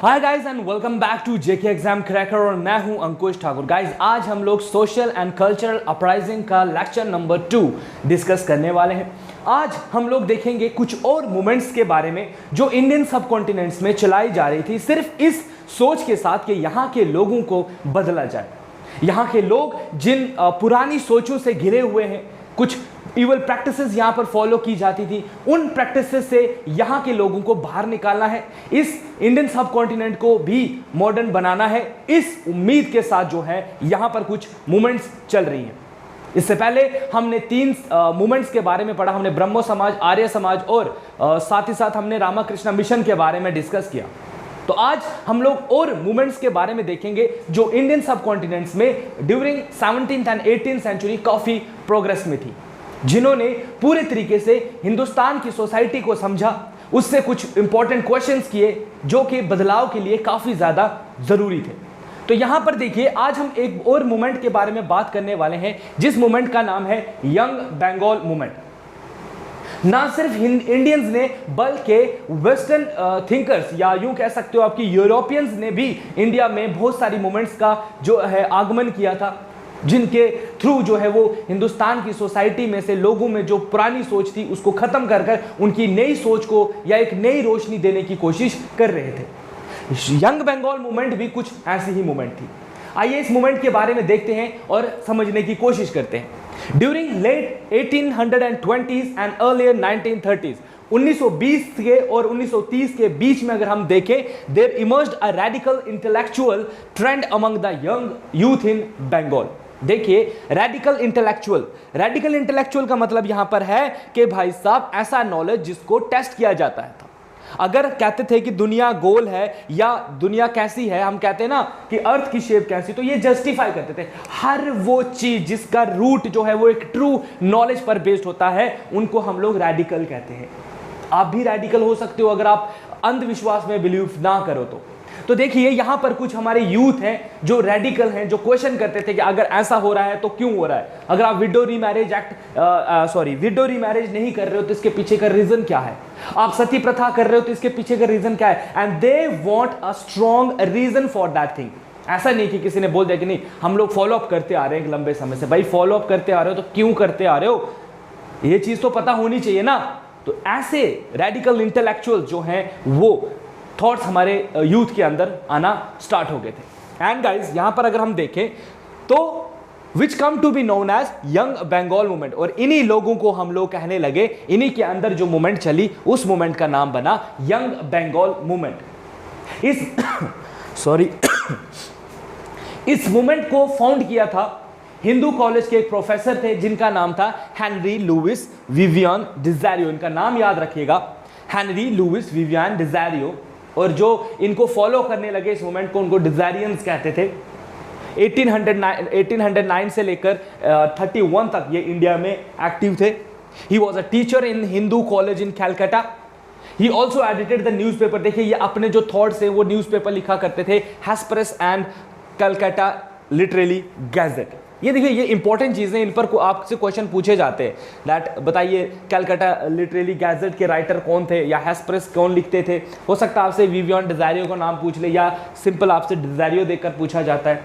Hi guys and welcome back to JK exam cracker और मैं हूं अंकुश ठाकुर। गाइस आज हम लोग सोशल एंड कल्चरल अपराइजिंग का लेक्चर नंबर 2 डिस्कस करने वाले हैं। आज हम लोग देखेंगे कुछ और मूवमेंट्स के बारे में जो इंडियन सब कॉन्टिनेंट्स में चलाई जा रही थी, सिर्फ इस सोच के साथ कि यहाँ के लोगों को बदला जाए। यहाँ के लोग जिन पुरानी सोचों से घिरे हुए हैं, कुछ इवल प्रैक्टिसेस यहाँ पर फॉलो की जाती थी, उन प्रैक्टिसेस से यहाँ के लोगों को बाहर निकालना है, इस इंडियन सब कॉन्टिनेंट को भी मॉडर्न बनाना है। इस उम्मीद के साथ जो है यहाँ पर कुछ मूवमेंट्स चल रही हैं। इससे पहले हमने 3 मूवमेंट्स के बारे में पढ़ा। हमने ब्रह्मो समाज, आर्य समाज और साथ ही साथ हमने रामाकृष्ण मिशन के बारे में डिस्कस किया। तो आज हम लोग और मूवमेंट्स के बारे में देखेंगे जो इंडियन सब कॉन्टिनेंट्स में during 17th and 18th century काफी प्रोग्रेस में थी, जिन्होंने पूरे तरीके से हिंदुस्तान की सोसाइटी को समझा, उससे कुछ इंपॉर्टेंट क्वेश्चंस किए जो कि बदलाव के लिए काफी ज्यादा जरूरी थे। तो यहां पर देखिए, आज हम एक और मूवमेंट के बारे में बात करने वाले हैं जिस मूवमेंट का नाम है यंग बंगाल मूवमेंट। ना सिर्फ इंडियंस ने बल्कि वेस्टर्न थिंकर्स या यूं कह सकते हो आपकी यूरोपियंस ने भी इंडिया में बहुत सारी मूवमेंट्स का जो है आगमन किया था, जिनके थ्रू जो है वो हिंदुस्तान की सोसाइटी में से लोगों में जो पुरानी सोच थी उसको खत्म कर कर उनकी नई सोच को या एक नई रोशनी देने की कोशिश कर रहे थे। यंग बंगाल मूवमेंट भी कुछ ऐसी ही मूवमेंट थी। आइए इस मूवमेंट के बारे में देखते हैं और समझने की कोशिश करते हैं। During late 1820s and earlier 1930s, 1920 के और 1930 के बीच में अगर हम देखें, there emerged a radical intellectual trend among the young youth in Bengal. देखिए, रेडिकल इंटेलेक्चुअल का मतलब यहां पर है कि भाई साहब ऐसा नॉलेज जिसको टेस्ट किया जाता है। अगर कहते थे कि दुनिया गोल है या दुनिया कैसी है, हम कहते हैं ना कि अर्थ की शेप कैसी, तो ये जस्टिफाई करते थे। हर वो चीज जिसका रूट जो है वो एक ट्रू नॉलेज पर बेस्ड होता है, उनको हम लोग रेडिकल कहते हैं। आप भी रेडिकल हो सकते हो अगर आप अंधविश्वास में बिलीव ना करो तो देखिए यहां पर कुछ हमारे यूथ हैं जो रेडिकल हैं, जो क्वेश्चन करते थे कि अगर ऐसा हो रहा है तो क्यों हो रहा है। अगर आप विडो रीमैरिज नहीं कर रहे हो तो इसके पीछे का रीजन क्या है। आप सती प्रथा कर रहे हो तो इसके पीछे का रीजन क्या है। And they want a strong reason for that thing. ऐसा नहीं कि किसी ने बोल दिया कि नहीं हम लोग फॉलो अप करते आ रहे हैं एक लंबे समय से। भाई फॉलो अप करते आ रहे हो तो क्यों करते आ रहे हो, ये चीज तो पता होनी चाहिए ना। तो ऐसे रेडिकल इंटेलेक्चुअल जो हैं वो थॉट्स हमारे यूथ के अंदर आना स्टार्ट हो गए थे। एंड गाइस यहां पर अगर हम देखें तो which come to be known as young Bengal movement, और इन्हीं लोगों को हम लोग कहने लगे, इन्हीं के अंदर जो मूवमेंट चली उस मूवमेंट का नाम बना यंग बंगाल मूवमेंट। इस मूवमेंट को फाउंड किया था हिंदू कॉलेज के एक प्रोफेसर थे जिनका नाम था हेनरी लुइस विवियन डिजारियो। इनका नाम याद रखिएगा, हेनरी लुइस विवियन डिजारियो। और जो इनको फॉलो करने लगे इस मूवमेंट को, उनको डिजारियंस कहते थे। 1809 से लेकर 31 तक ये इंडिया में एक्टिव थे। He was a teacher in Hindu college in Calcutta. He also edited the newspaper. देखिए ये अपने जो थॉट्स है वो न्यूज़पेपर लिखा करते थे, हेस्परस एंड कलकत्ता लिटरेली गैजेट। ये देखिए ये इंपॉर्टेंट चीजें, इन पर आपसे क्वेश्चन पूछे जाते हैं। दैट बताइए कलकत्ता लिटरेली गैजेट के राइटर कौन थे या हेस्परस कौन लिखते थे। हो सकता है आपसे विवियन डिजारियो का नाम पूछ ले या सिंपल आपसे डिजारियो देखकर पूछा जाता है,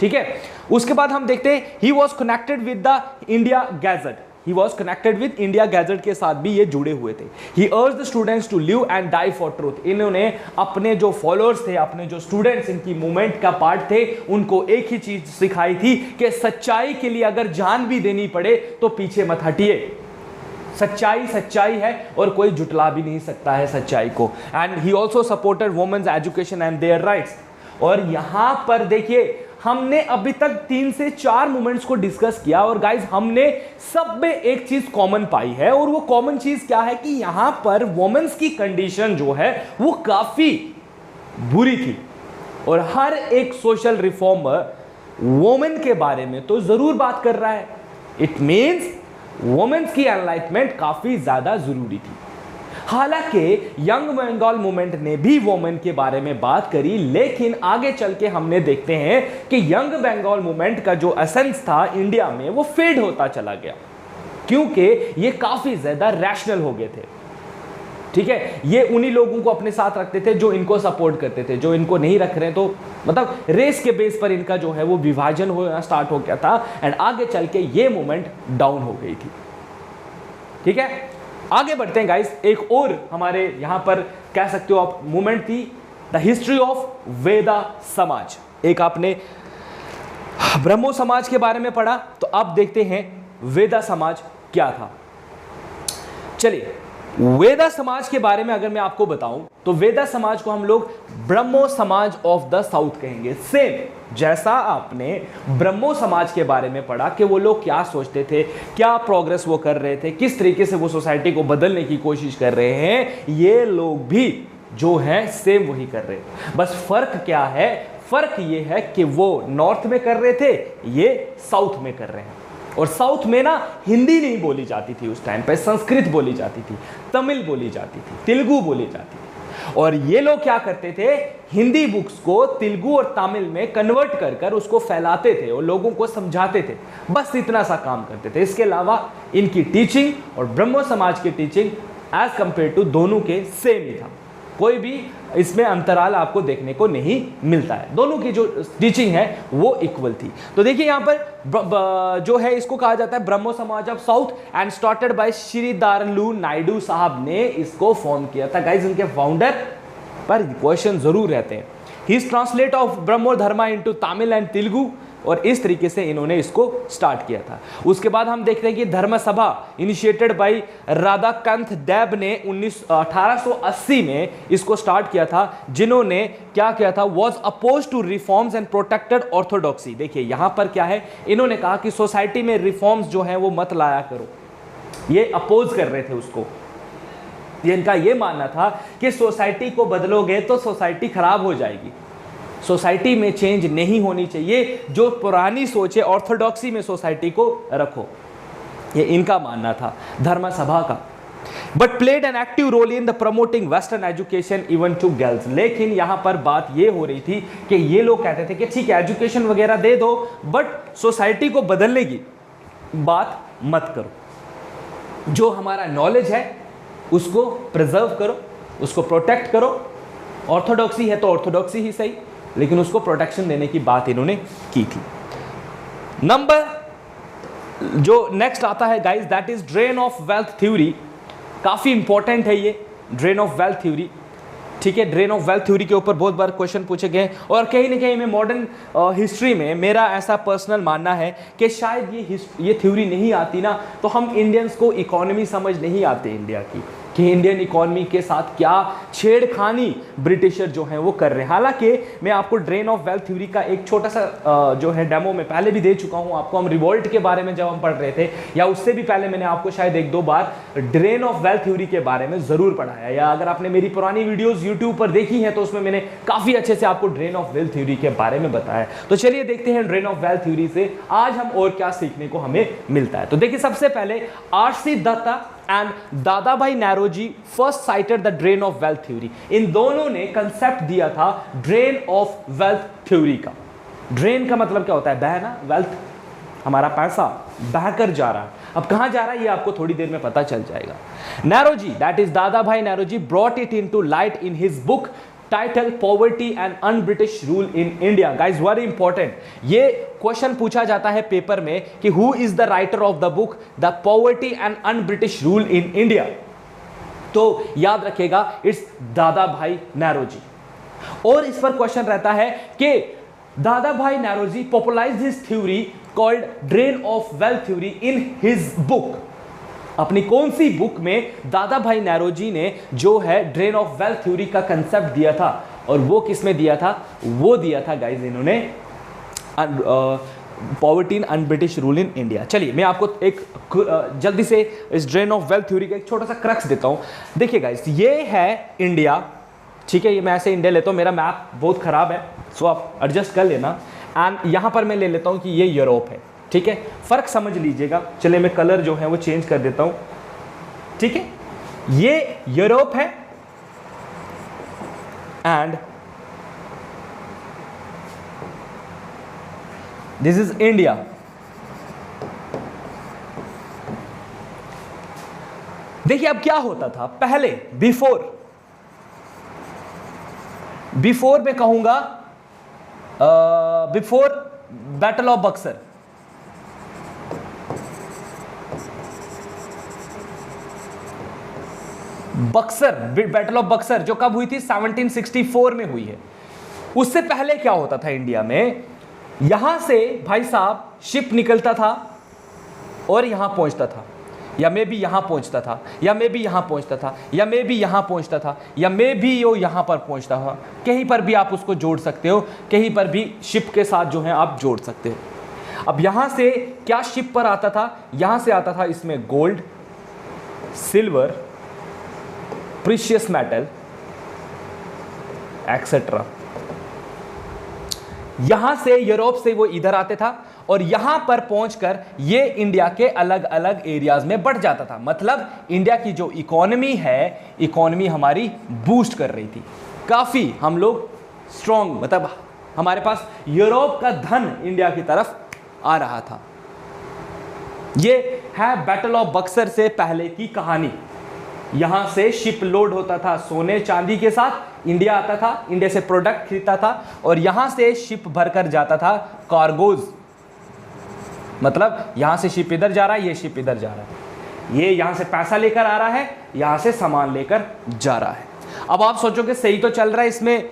ठीक है। उसके बाद हम देखते हैं he was connected with the India Gazette. He was connected with India Gazette के साथ भी ये जुड़े हुए थे। He urged the students to live and die for truth. इन्होंने अपने जो फॉलोअर्स थे, अपने जो स्टूडेंट्स इनकी मूवमेंट का पार्ट थे, उनको एक ही चीज सिखाई थी कि सच्चाई के लिए अगर जान भी देनी पड़े तो पीछे मत हटिए। सच्चाई सच्चाई है और कोई जुटला भी नहीं सकता है सच्चाई को। And he also supported women's education and their rights. और यहां पर देखिए हमने अभी तक 3 से 4 मूवमेंट्स को डिस्कस किया और गाइस हमने सब में एक चीज कॉमन पाई है, और वो कॉमन चीज क्या है कि यहां पर वुमेन्स की कंडीशन जो है वो काफी बुरी थी। और हर एक सोशल रिफॉर्मर वुमेन के बारे में तो जरूर बात कर रहा है। इट मींस वुमेन्स की एनलाइटमेंट काफी ज्यादा जरूरी थी। हालांकि यंग बंगाल मूवमेंट ने भी वुमेन के बारे में बात करी, लेकिन आगे चल के हमने देखते हैं कि यंग बंगाल मूवमेंट का जो एसेंस था इंडिया में वो फेड होता चला गया, क्योंकि ये काफी ज्यादा रैशनल हो गए थे। ठीक है, ये उन्हीं लोगों को अपने साथ रखते थे जो इनको सपोर्ट करते थे, जो इनको नहीं रख रहे तो मतलब रेस के बेस पर इनका जो है वो विभाजन होना स्टार्ट हो गया था एंड आगे चल के ये मूवमेंट डाउन हो गई थी। ठीक है, आगे बढ़ते हैं गाइस। एक और हमारे यहां पर कह सकते हो आप मूवमेंट थी, द हिस्ट्री ऑफ वेदा समाज। एक आपने ब्रह्मो समाज के बारे में पढ़ा, तो अब देखते हैं वेदा समाज क्या था। चलिए, वेदा समाज के बारे में अगर मैं आपको बताऊं तो वेदा समाज को हम लोग ब्रह्मो समाज ऑफ द साउथ कहेंगे। सेम जैसा आपने ब्रह्मो समाज के बारे में पढ़ा कि वो लोग क्या सोचते थे, क्या प्रोग्रेस वो कर रहे थे, किस तरीके से वो सोसाइटी को बदलने की कोशिश कर रहे हैं, ये लोग भी जो है सेम वही कर रहे हैं। बस फर्क क्या है, फर्क ये है कि वो नॉर्थ में कर रहे थे, ये साउथ में कर रहे हैं। और साउथ में ना हिंदी नहीं बोली जाती थी उस टाइम पे, संस्कृत बोली जाती थी, तमिल बोली जाती थी, तेलुगु बोली जाती थी। और ये लोग क्या करते थे, हिंदी बुक्स को तेलुगु और तमिल में कन्वर्ट कर कर उसको फैलाते थे और लोगों को समझाते थे, बस इतना सा काम करते थे। इसके अलावा इनकी टीचिंग और ब्रह्मो समाज की टीचिंग एज कंपेयर टू दोनों के सेम ही था, कोई भी इसमें अंतराल आपको देखने को नहीं मिलता है। दोनों की जो टीचिंग है वो इक्वल थी। तो देखिए यहाँ पर जो है इसको कहा जाता है Brahmo Samaj of south and started by Shri Darlu Naidu साहब ने इसको फॉर्म किया था। गाइस, इनके फाउंडर पर क्वेश्चन जरूर रहते हैं। He is translate of Brahmo Dharma into Tamil and Telugu, और इस तरीके से इन्होंने इसको स्टार्ट किया था। उसके बाद हम देखते हैं कि धर्म सभा इनिशिएटेड बाय राधाकांत देव ने 1880 में इसको स्टार्ट किया था, जिन्होंने क्या किया था, was oppose to reforms and protected orthodoxy. देखिए यहां पर क्या है, इन्होंने कहा कि सोसाइटी में रिफॉर्म्स जो है वो मत लाया करो, ये अपोज कर रहे थे उसको। इनका ये मानना था कि सोसाइटी को बदलोगे तो सोसाइटी खराब हो जाएगी, सोसाइटी में चेंज नहीं होनी चाहिए, जो पुरानी सोच है ऑर्थोडॉक्सी में सोसाइटी को रखो, ये इनका मानना था धर्म सभा का। But played an active role in the promoting western education even to girls. लेकिन यहां पर बात ये हो रही थी कि ये लोग कहते थे कि ठीक है एजुकेशन वगैरह दे दो, बट सोसाइटी को बदलने की बात मत करो, जो हमारा नॉलेज है उसको प्रिजर्व करो, उसको प्रोटेक्ट करो। ऑर्थोडॉक्सी है तो ऑर्थोडॉक्सी ही सही, लेकिन उसको प्रोटेक्शन देने की बात इन्होंने की थी। नंबर जो नेक्स्ट आता है guys, that is drain of wealth theory. काफी इंपॉर्टेंट है ये ड्रेन ऑफ वेल्थ थ्योरी। ठीक है, ड्रेन ऑफ वेल्थ थ्योरी के ऊपर बहुत बार क्वेश्चन पूछे गए और कहीं ना कहीं में मॉडर्न हिस्ट्री में मेरा ऐसा पर्सनल मानना है कि शायद ये थ्योरी नहीं आती ना तो हम इंडियंस को इकोनॉमी समझ नहीं आते इंडिया की, कि इंडियन इकोनॉमी के साथ क्या छेड़खानी ब्रिटिशर जो हैं वो कर रहे हैं। हालांकि मैं आपको ड्रेन ऑफ वेल्थ थ्योरी का एक छोटा सा जो है डेमो में पहले भी दे चुका हूं आपको। हम रिवोल्ट के बारे में जब हम पढ़ रहे थे या उससे भी पहले मैंने आपको शायद 1-2 बार ड्रेन ऑफ वेल्थ थ्योरी के बारे में जरूर पढ़ाया, या अगर आपने मेरी पुरानी वीडियोज यूट्यूब पर देखी हैं तो उसमें मैंने काफी अच्छे से आपको ड्रेन ऑफ वेल्थ थ्योरी के बारे में बताया। तो चलिए देखते हैं ड्रेन ऑफ वेल्थ थ्योरी से आज हम और क्या सीखने को हमें मिलता है। तो देखिए सबसे पहले R C. Dutta and Dadabhai Naoroji first cited the drain of wealth theory. इन दोनों ने कंसेप्ट दिया था ड्रेन ऑफ वेल्थ थ्योरी का। ड्रेन का मतलब क्या होता है, बहना, वेल्थ हमारा पैसा बहकर जा रहा है। अब कहां जा रहा है ये आपको थोड़ी देर में पता चल जाएगा। Naoroji, that is Dadabhai Naoroji, brought it into light in his book title poverty and un British rule in India. Guys very important, ये क्वेश्चन पूछा जाता है पेपर में कि who is the writer of the book the poverty and un British rule in India. तो याद रखिएगा it's Dadabhai Naoroji. और इस पर क्वेश्चन रहता है कि Dadabhai Naoroji popularised his theory called drain of wealth theory in his book. अपनी कौन सी बुक में दादाभाई नौरोजी ने जो है ड्रेन ऑफ वेल्थ थ्योरी का कंसेप्ट दिया था, और वो किस में दिया था, वो दिया था गाइज इन्होंने poverty and un British rule in India. चलिए मैं आपको एक जल्दी से इस ड्रेन ऑफ वेल्थ थ्योरी का एक छोटा सा क्रक्स देता हूं। देखिए गाइज ये है इंडिया, ठीक है, ये मैं ऐसे इंडिया लेता हूं, मेरा मैप बहुत खराब है सो आप एडजस्ट कर लेना। एंड यहां पर मैं ले लेता हूं कि ये यूरोप है, ठीक है, फर्क समझ लीजिएगा। चलिए मैं कलर जो है वो चेंज कर देता हूं, ठीक है, ये यूरोप है एंड दिस इज इंडिया। देखिए अब क्या होता था पहले, बिफोर मैं कहूंगा, before battle of Buxar, battle of Buxar जो कब हुई थी, 1764 में हुई है। उससे पहले क्या होता था इंडिया में, यहां से भाई साहब शिप निकलता था और यहां पहुंचता था, या मे भी यहां पहुंचता था, या मे भी यहां पहुंचता था, या मे भी यहां पहुंचता था, या मे भी वो यहां पर पहुंचता था। कहीं पर भी आप उसको जोड़ सकते हो, कहीं पर भी शिप के साथ जो है आप जोड़ सकते हो। अब यहां से क्या शिप पर आता था, यहां से आता था इसमें gold, silver, precious metal etcetera. यहां से यूरोप से वो इधर आते था और यहां पर पहुंचकर ये इंडिया के अलग अलग एरियाज में बढ़ जाता था। मतलब इंडिया की जो इकोनॉमी है, इकोनॉमी हमारी बूस्ट कर रही थी, काफी हम लोग स्ट्रॉन्ग, मतलब हमारे पास यूरोप का धन इंडिया की तरफ आ रहा था। ये है बैटल ऑफ बक्सर से पहले की कहानी। यहां से शिप लोड होता था सोने चांदी के साथ, इंडिया आता था, इंडिया से प्रोडक्ट खरीदता था और यहां से शिप भरकर जाता था कार्गोज। मतलब यहां से शिप इधर जा रहा है, ये शिप इधर जा रहा है, ये यहां से पैसा लेकर आ रहा है, यहां से सामान लेकर जा रहा है। अब आप सोचोगे सही तो चल रहा है, इसमें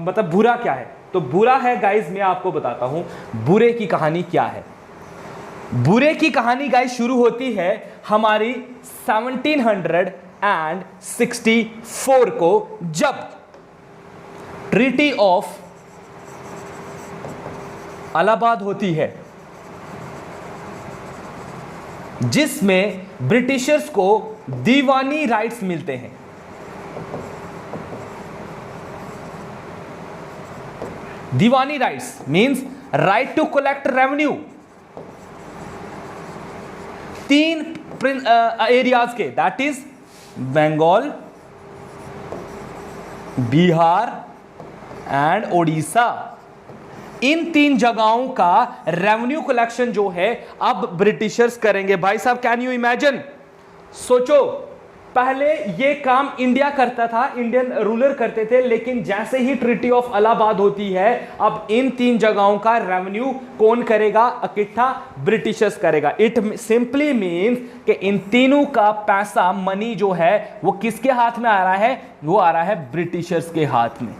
मतलब बुरा क्या है? तो बुरा है गाइज, मैं आपको बताता हूं बुरे की कहानी क्या है। बुरे की कहानी गाइज शुरू होती है हमारी 1764 को, जब ट्रीटी ऑफ इलाहाबाद होती है, जिसमें ब्रिटिशर्स को दीवानी राइट्स मिलते हैं। Diwani rights means right to collect revenue. 3 areas के, that is Bengal, Bihar and Odisha, इन 3 जगहों का रेवेन्यू कलेक्शन जो है अब ब्रिटिशर्स करेंगे। भाई साहब कैन यू इमेजिन, सोचो पहले ये काम इंडिया करता था, इंडियन रूलर करते थे, लेकिन जैसे ही ट्रीटी ऑफ इलाहाबाद होती है, अब इन 3 जगहों का रेवेन्यू कौन करेगा इकट्ठा? ब्रिटिशर्स करेगा। इट सिंपली मींस कि इन तीनों का पैसा, मनी जो है वो किसके हाथ में आ रहा है? वो आ रहा है ब्रिटिशर्स के हाथ में।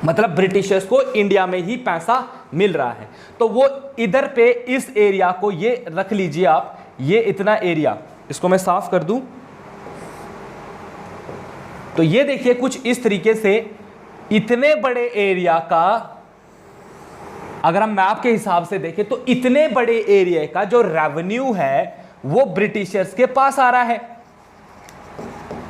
मतलब ब्रिटिशर्स को इंडिया में ही पैसा मिल रहा है। तो वो इधर पे इस एरिया को, ये रख लीजिए आप, ये इतना एरिया, इसको मैं साफ कर दूं तो ये देखिए कुछ इस तरीके से, इतने बड़े एरिया का अगर हम मैप के हिसाब से देखें तो इतने बड़े एरिया का जो रेवेन्यू है वो ब्रिटिशर्स के पास आ रहा है।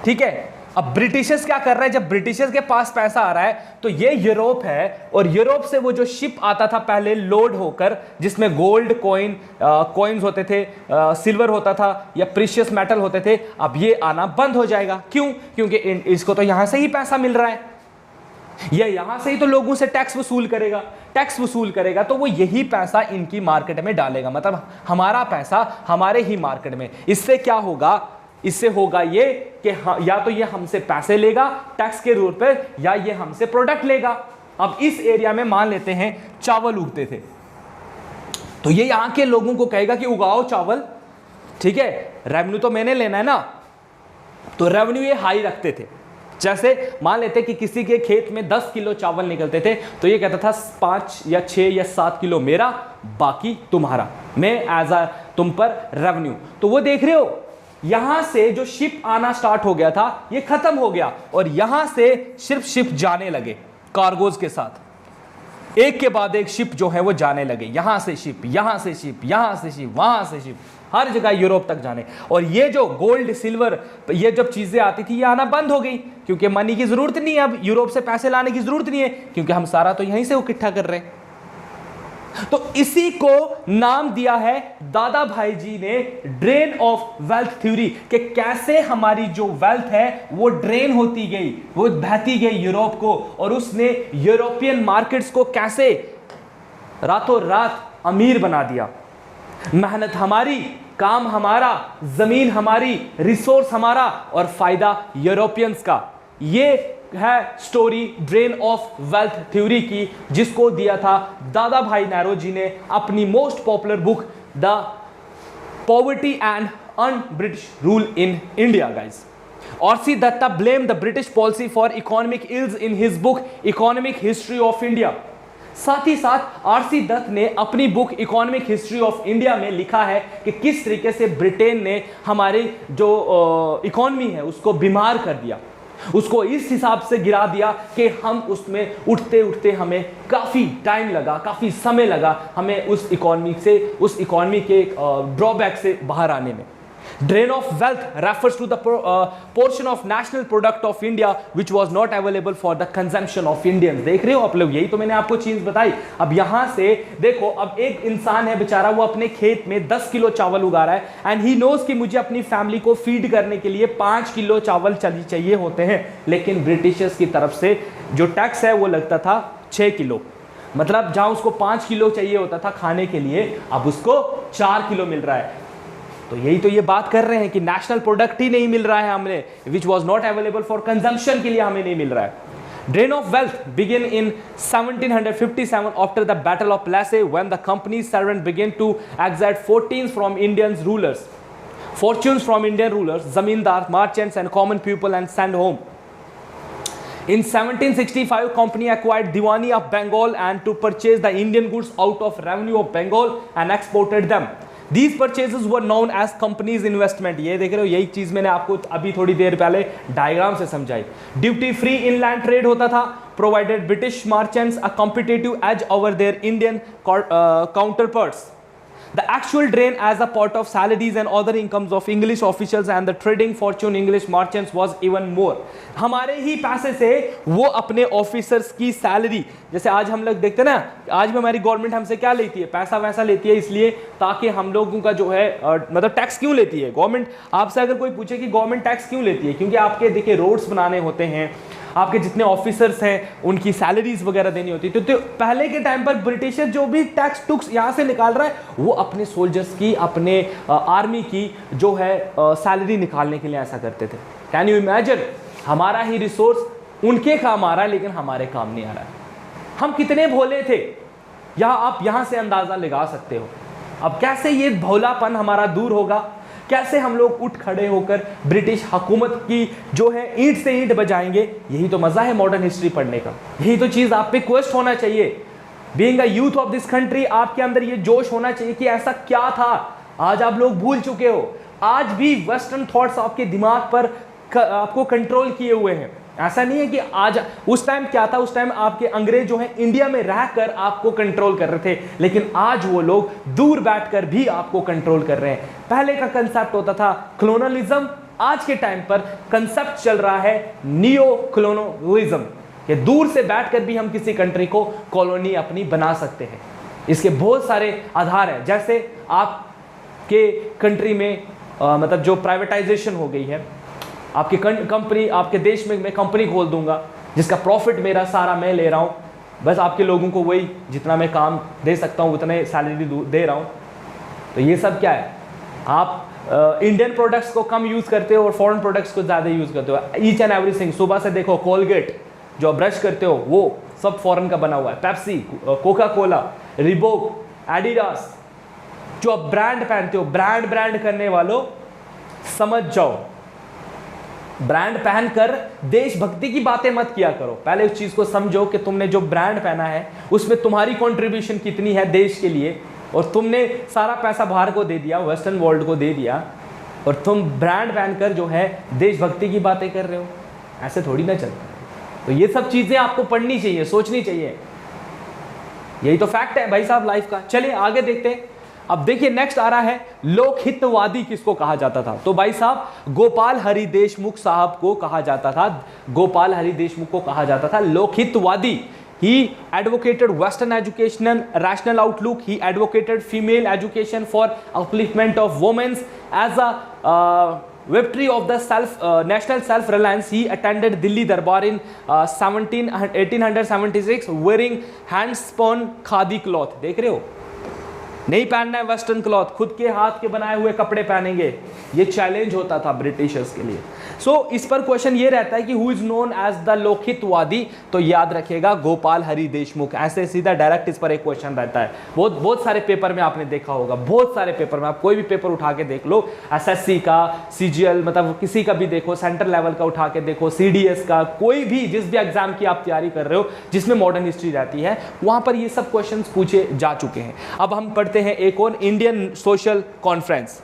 ठीक है, अब ब्रिटिशर्स क्या कर रहे हैं? जब ब्रिटिशर्स के पास पैसा आ रहा है तो ये यूरोप है, और यूरोप से वो जो शिप आता था पहले लोड होकर, जिसमें गोल्ड कॉइन्स होते थे, सिल्वर होता था या प्रीशियस मेटल होते थे, अब ये आना बंद हो जाएगा। क्यों? क्योंकि इसको तो यहां से ही पैसा मिल रहा है, ये यहां से ही तो लोगों से टैक्स वसूल करेगा, टैक्स वसूल करेगा तो वो यही पैसा इनकी मार्केट में डालेगा। मतलब हमारा पैसा हमारे ही मार्केट में। इससे क्या होगा? इससे होगा ये कि या तो ये हमसे पैसे लेगा टैक्स के रूप पे, या ये हमसे प्रोडक्ट लेगा। अब इस एरिया में मान लेते हैं चावल उगते थे, तो ये यहां के लोगों को कहेगा कि उगाओ चावल, ठीक है, रेवेन्यू तो मैंने लेना है ना, तो रेवेन्यू ये हाई रखते थे। जैसे मान लेते कि किसी के खेत में 10 किलो चावल निकलते थे, तो ये कहता था 5 या 6 या 7 किलो मेरा, बाकी तुम्हारा, मैं एज अ तुम पर रेवेन्यू। तो वो देख रहे हो, यहां से जो शिप आना स्टार्ट हो गया था ये खत्म हो गया, और यहां से सिर्फ शिप जाने लगे कार्गोज के साथ, एक के बाद एक शिप जो है वो जाने लगे। यहां से शिप, यहां से शिप, यहां से शिप, वहां से शिप, हर जगह यूरोप तक जाने। और ये जो गोल्ड सिल्वर, ये जब चीजें आती थी ये आना बंद हो गई, क्योंकि मनी की जरूरत नहीं है, अब यूरोप से पैसे लाने की जरूरत नहीं है, क्योंकि हम सारा तो यहीं से इकट्ठा कर रहे हैं। तो इसी को नाम दिया है दादा भाई जी ने ड्रेन ऑफ वेल्थ थ्योरी, कि कैसे हमारी जो वेल्थ है वो ड्रेन होती गई, वो बहती गई यूरोप को, और उसने यूरोपियन मार्केट्स को कैसे रातों रात अमीर बना दिया। मेहनत हमारी, काम हमारा, जमीन हमारी, रिसोर्स हमारा और फायदा यूरोपियंस का। ये है story drain of wealth theory की, जिसको दिया था दादा भाई नैरो जी ने अपनी most popular book the poverty and un British rule in India. Guys, R.C. Datta blamed the British policy for economic ills in his book Economic History of India. साथ ही साथ R.C. दत्त ने अपनी book economic history of India में लिखा है कि किस तरीके से ब्रिटेन ने हमारी जो इकोनॉमी है उसको बीमार कर दिया, उसको इस हिसाब से गिरा दिया कि हम उसमें उठते उठते हमें काफ़ी टाइम लगा, काफ़ी समय लगा हमें उस इकोनॉमी के ड्रॉबैक से बाहर आने में। Drain of wealth refers to the portion of national product of India which was not available for the consumption of Indians। देख रहे हो आप लोग, यही तो मैंने आपको चीज बताई। अब यहां से देखो, अब एक इंसान है बेचारा, वो अपने खेत में 10 किलो चावल उगा रहा है एंड ही नोज कि मुझे अपनी फैमिली को फीड करने के लिए 5 किलो चावल चाहिए होते हैं, लेकिन ब्रिटिशर्स की तरफ से जो टैक्स है वो लगता था 6 किलो। मतलब जहां उसको 5 किलो चाहिए होता था खाने के लिए, अब उसको 4 किलो मिल रहा है। तो यही तो ये बात कर रहे हैं कि नेशनल प्रोडक्ट ही नहीं मिल रहा है हमें, which was not available for consumption के लिए हमें नहीं मिल रहा है। Drain of wealth began in 1757 after the Battle of Plassey, when the company's servants began to exact fortunes from Indian rulers, zamindar, merchants and common people, and send home. In 1765, company acquired Diwani of Bengal and to purchase the Indian goods out of revenue of Bengal and exported them. These purchases were known as company's investment। ये देख रहे हो, यही चीज मैंने आपको अभी थोड़ी देर पहले डायग्राम से समझाई। ड्यूटी फ्री इनलैंड ट्रेड होता था, provided British merchants a competitive edge over their Indian counterparts. The actual drain as a part of salaries and other incomes of English officials and the trading fortune English merchants was even more। हमारे ही पैसे से वो अपने officers की salary, जैसे आज हम लोग देखते हैं ना, आज भी हमारी गवर्नमेंट हमसे क्या लेती है, पैसा वैसा लेती है, इसलिए ताकि हम लोगों का जो है मतलब टैक्स क्यों लेती है गवर्नमेंट। आपसे अगर कोई पूछे कि गवर्नमेंट टैक्स क्यों लेती है, क्योंकि आपके देखिए रोड्स बनाने होते हैं, आपके जितने ऑफिसर्स हैं उनकी सैलरीज वगैरह देनी होती है। तो पहले के टाइम पर ब्रिटिशर जो भी टैक्स टुक्स यहाँ से निकाल रहा है, वो अपने सोल्जर्स की, अपने आर्मी की जो है सैलरी निकालने के लिए ऐसा करते थे। कैन यू इमेजिन, हमारा ही रिसोर्स उनके काम आ रहा है लेकिन हमारे काम नहीं आ रहा है। हम कितने भोले थे, आप यहाँ से अंदाजा लगा सकते हो। अब कैसे ये भोलापन हमारा दूर होगा, कैसे हम लोग उठ खड़े होकर ब्रिटिश हुकूमत की जो है ईंट से ईंट बजाएंगे। यही तो मजा है मॉडर्न हिस्ट्री पढ़ने का, यही तो चीज आप पे क्वेश्चन होना चाहिए। Being a youth of this country, आपके अंदर ये जोश होना चाहिए कि ऐसा क्या था, आज आप लोग भूल चुके हो। आज भी वेस्टर्न थॉट्स आपके दिमाग पर आपको कंट्रोल किए हुए हैं। ऐसा नहीं है कि आज, उस टाइम क्या था, उस टाइम आपके अंग्रेज जो है इंडिया में रहकर आपको कंट्रोल कर रहे थे, लेकिन आज वो लोग दूर बैठकर भी आपको कंट्रोल कर रहे हैं। पहले का कंसेप्ट होता था कॉलोनियलिज्म, आज के टाइम पर कंसेप्ट चल रहा है नियो कॉलोनियलिज्म, कि दूर से बैठकर भी हम किसी कंट्री को कॉलोनी अपनी बना सकते हैं। इसके बहुत सारे आधार हैं, जैसे आपके कंट्री में मतलब जो प्राइवेटाइजेशन हो गई है, आपकी कंपनी, आपके देश में मैं कंपनी खोल दूंगा जिसका प्रॉफिट मेरा सारा मैं ले रहा हूँ, बस आपके लोगों को वही जितना मैं काम दे सकता हूँ उतने सैलरी दे रहा हूँ। तो ये सब क्या है, आप इंडियन प्रोडक्ट्स को कम यूज़ करते हो और फॉरेन प्रोडक्ट्स को ज़्यादा यूज़ करते हो। ईच एंड एवरीथिंग, सुबह से देखो कोलगेट जो ब्रश करते हो वो सब फॉरेन का बना हुआ है। Pepsi, Coca Cola, Reebok, Adidas, जो आप ब्रांड पहनते हो, ब्रांड करने वालों समझ जाओ, ब्रांड पहनकर देशभक्ति की बातें मत किया करो। पहले उस चीज को समझो कि तुमने जो ब्रांड पहना है उसमें तुम्हारी कंट्रीब्यूशन कितनी है देश के लिए, और तुमने सारा पैसा बाहर को दे दिया, वेस्टर्न वर्ल्ड को दे दिया, और तुम ब्रांड पहनकर जो है देशभक्ति की बातें कर रहे हो। ऐसे थोड़ी ना चलता। तो ये सब चीजें आपको पढ़नी चाहिए, सोचनी चाहिए। यही तो फैक्ट है भाई साहब लाइफ का। चलिए आगे देखते हैं। अब देखिए नेक्स्ट आ रहा है, लोकहितवादी किसको कहा जाता था। तो भाई साहब गोपाल हरि देशमुख साहब को कहा जाता था, गोपाल हरि देशमुख को कहा जाता था लोकहितवादी। He advocated Western education, rational outlook. He advocated female education for upliftment of women as a victory of the national self-reliance. He attended Delhi Darbar in 1876 wearing hand-spun khadi cloth। देख रहे हो, नहीं पहनना है वेस्टर्न क्लॉथ, खुद के हाथ के बनाए हुए कपड़े पहनेंगे। ये चैलेंज होता था ब्रिटिशर्स के लिए। इस पर क्वेश्चन ये रहता है कि who is known as the Lokhitwadi, तो याद रखिएगा गोपाल हरि देशमुख। ऐसे सीधा डायरेक्ट इस पर एक क्वेश्चन रहता है। बहुत सारे पेपर में आपने देखा होगा, बहुत सारे पेपर में, आप कोई भी पेपर उठा के देख लो, एसएससी का, सीजीएल, मतलब किसी का भी देखो, सेंट्रल लेवल का उठा के देखो, सीडीएस का, कोई भी जिस भी एग्जाम की आप तैयारी कर रहे हो जिसमें मॉडर्न हिस्ट्री रहती है, वहां पर ये सब क्वेश्चन पूछे जा चुके हैं। अब हम पढ़ते हैं एक और Indian social conference.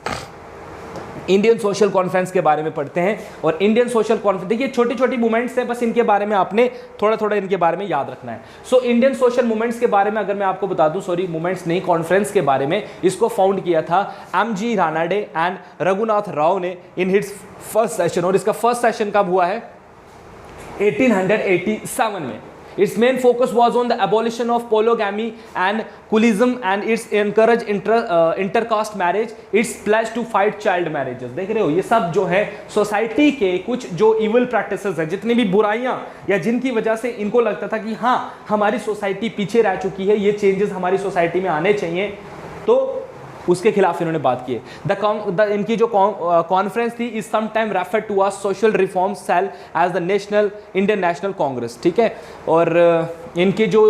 Indian social conference के बारे में पढ़ते हैं। और इंडियन सोशल कॉन्फ्रेंस, देखिए छोटी छोटी मूवमेंट्स हैं, बस इनके बारे में आपने थोड़ा थोड़ा इनके बारे में याद रखना है। इंडियन सोशल मूवमेंट्स के बारे में अगर मैं आपको बता दूं, सॉरी मूवमेंट्स नहीं, कॉन्फ्रेंस के बारे में, इसको फाउंड किया था एम.जी. रानाडे एंड रघुनाथ राव ने इन हिट्स फर्स्ट सेशन। और इसका फर्स्ट सेशन कब हुआ है? 1887 में। Its main focus was on the abolition of polygamy and coolism and its encourage intercaste marriage, its pledge to fight child marriages। देख रहे हो, ये सब जो है सोसाइटी के कुछ जो evil practices है, जितनी भी बुराइयां या जिनकी वजह से इनको लगता था कि हाँ हमारी सोसाइटी पीछे रह चुकी है, ये चेंजेस हमारी सोसाइटी में आने चाहिए, तो उसके खिलाफ इन्होंने बात की है। इनकी जो कॉन्फ्रेंस थी is sometime refer to a social reform cell as the national Indian national Congress, ठीक है। और इनकी जो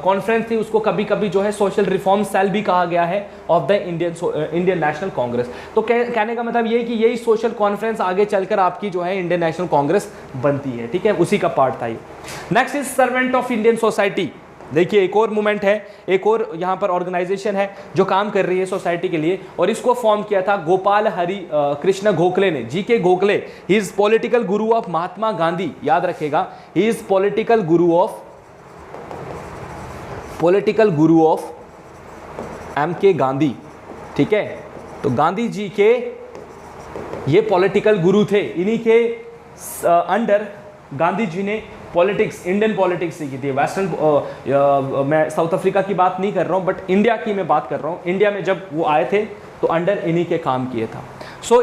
कॉन्फ्रेंस थी उसको कभी कभी जो है सोशल रिफॉर्म सेल भी कहा गया है of the Indian national Congress. तो कहने का मतलब ये है कि यही सोशल कॉन्फ्रेंस आगे चलकर आपकी जो है इंडियन नेशनल कांग्रेस बनती है, ठीक है, उसी का पार्ट था ये। Next is servant of Indian society. देखिए एक और मूवमेंट है, एक और यहाँ पर ऑर्गेनाइजेशन है जो काम कर रही है सोसाइटी के लिए, और इसको फॉर्म किया था गोपाल हरि कृष्ण गोखले ने। GK. Gokhale, he is political Guru of Mahatma Gandhi, याद रखेगा, he is political Guru of M.K. Gandhi, ठीक है। तो गांधी जी के ये पॉलिटिकल गुरु थे, इन्हीं के अंडर गांधी जी ने पॉलिटिक्स, इंडियन पॉलिटिक्स सीखी थी। वेस्टर्न मैं साउथ अफ्रीका की बात नहीं कर रहा हूँ, बट इंडिया की मैं बात कर रहा हूँ। इंडिया में जब वो आए थे तो अंडर इन्हीं के काम किए था।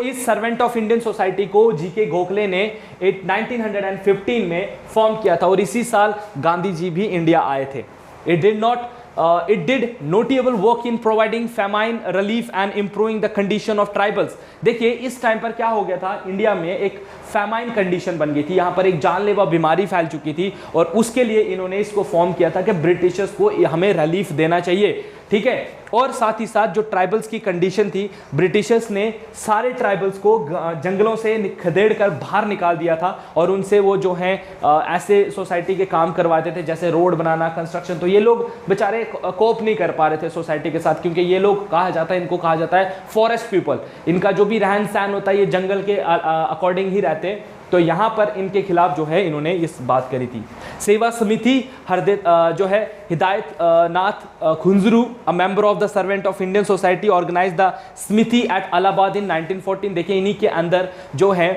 इस सर्वेंट ऑफ इंडियन सोसाइटी को जी.के. गोखले ने 1915 में फॉर्म किया था, और इसी साल गांधी जी भी इंडिया आए थे। It did notable work in providing famine relief and improving the condition of tribals। देखिए इस टाइम पर क्या हो गया था, इंडिया में एक फैमाइन कंडीशन बन गई थी, यहाँ पर एक जानलेवा बीमारी फैल चुकी थी, और उसके लिए इन्होंने इसको फॉर्म किया था कि ब्रिटिशर्स को हमें रिलीफ देना चाहिए, ठीक है। और साथ ही साथ जो ट्राइबल्स की कंडीशन थी, ब्रिटिशर्स ने सारे ट्राइबल्स को जंगलों से खदेड़ कर बाहर निकाल दिया था, और उनसे वो जो हैं ऐसे सोसाइटी के काम करवाते थे जैसे रोड बनाना, कंस्ट्रक्शन। तो ये लोग बेचारे कोप नहीं कर पा रहे थे सोसाइटी के साथ, क्योंकि ये लोग इनको कहा जाता है फॉरेस्ट पीपल। इनका जो भी रहन सहन होता है ये जंगल के अकॉर्डिंग ही रहते हैं। तो यहाँ पर इनके खिलाफ जो है इन्होंने इस बात करी थी। सेवा समिति जो है Hidayat Nath Kunzru, a member of the servant of Indian society, organise the samiti at Allahabad in 1914। देखिए इन्हीं के अंदर जो है